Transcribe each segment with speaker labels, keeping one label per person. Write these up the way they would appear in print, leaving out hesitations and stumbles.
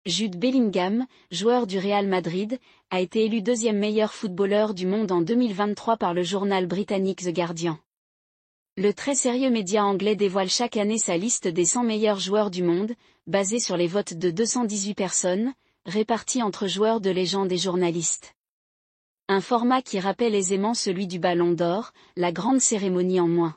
Speaker 1: Jude Bellingham, joueur du Real Madrid, a été élu deuxième meilleur footballeur du monde en 2023 par le journal britannique The Guardian. Le très sérieux média anglais dévoile chaque année sa liste des 100 meilleurs joueurs du monde, basée sur les votes de 218 personnes, répartis entre joueurs de légende et journalistes. Un format qui rappelle aisément celui du Ballon d'Or, la grande cérémonie en moins.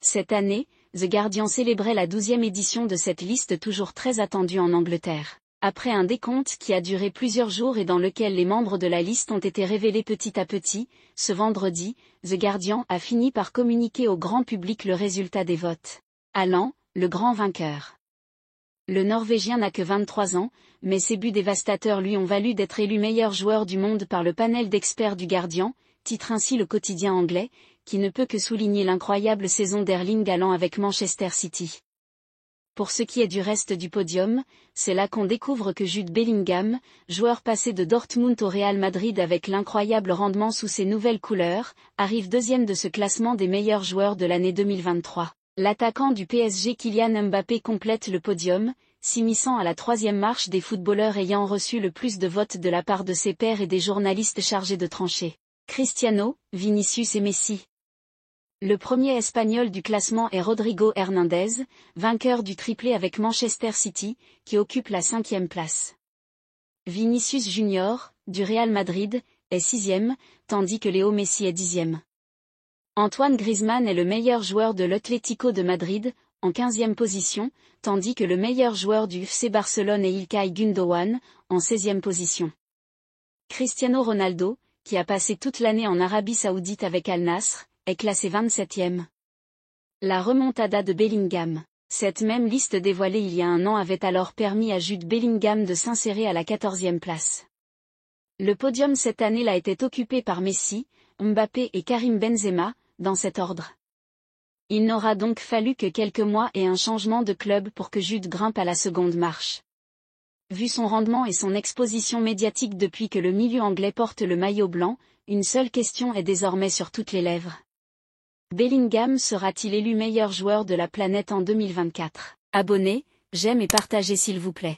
Speaker 1: Cette année, The Guardian célébrait la 12e édition de cette liste toujours très attendue en Angleterre. Après un décompte qui a duré plusieurs jours et dans lequel les membres de la liste ont été révélés petit à petit, ce vendredi, The Guardian a fini par communiquer au grand public le résultat des votes. Haaland, le grand vainqueur. Le Norvégien n'a que 23 ans, mais ses buts dévastateurs lui ont valu d'être élu meilleur joueur du monde par le panel d'experts du Guardian, titre ainsi le quotidien anglais, qui ne peut que souligner l'incroyable saison d'Erling Haaland avec Manchester City. Pour ce qui est du reste du podium, c'est là qu'on découvre que Jude Bellingham, joueur passé de Dortmund au Real Madrid avec l'incroyable rendement sous ses nouvelles couleurs, arrive deuxième de ce classement des meilleurs joueurs de l'année 2023. L'attaquant du PSG Kylian Mbappé complète le podium, s'immisçant à la troisième marche des footballeurs ayant reçu le plus de votes de la part de ses pairs et des journalistes chargés de trancher. Cristiano, Vinicius et Messi. Le premier Espagnol du classement est Rodrigo Hernández, vainqueur du triplé avec Manchester City, qui occupe la 5e place. Vinicius Junior, du Real Madrid, est 6e, tandis que Léo Messi est 10e. Antoine Griezmann est le meilleur joueur de l'Atlético de Madrid, en 15e position, tandis que le meilleur joueur du FC Barcelone est İlkay Gündoğan, en 16e position. Cristiano Ronaldo, qui a passé toute l'année en Arabie Saoudite avec Al Nassr, est classé 27e. La remontada de Bellingham. Cette même liste dévoilée il y a un an avait alors permis à Jude Bellingham de s'insérer à la 14e place. Le podium cette année l'a été occupé par Messi, Mbappé et Karim Benzema, dans cet ordre. Il n'aura donc fallu que quelques mois et un changement de club pour que Jude grimpe à la seconde marche. Vu son rendement et son exposition médiatique depuis que le milieu anglais porte le maillot blanc, une seule question est désormais sur toutes les lèvres. Bellingham sera-t-il élu meilleur joueur de la planète en 2024? Abonnez, j'aime et partagez s'il vous plaît.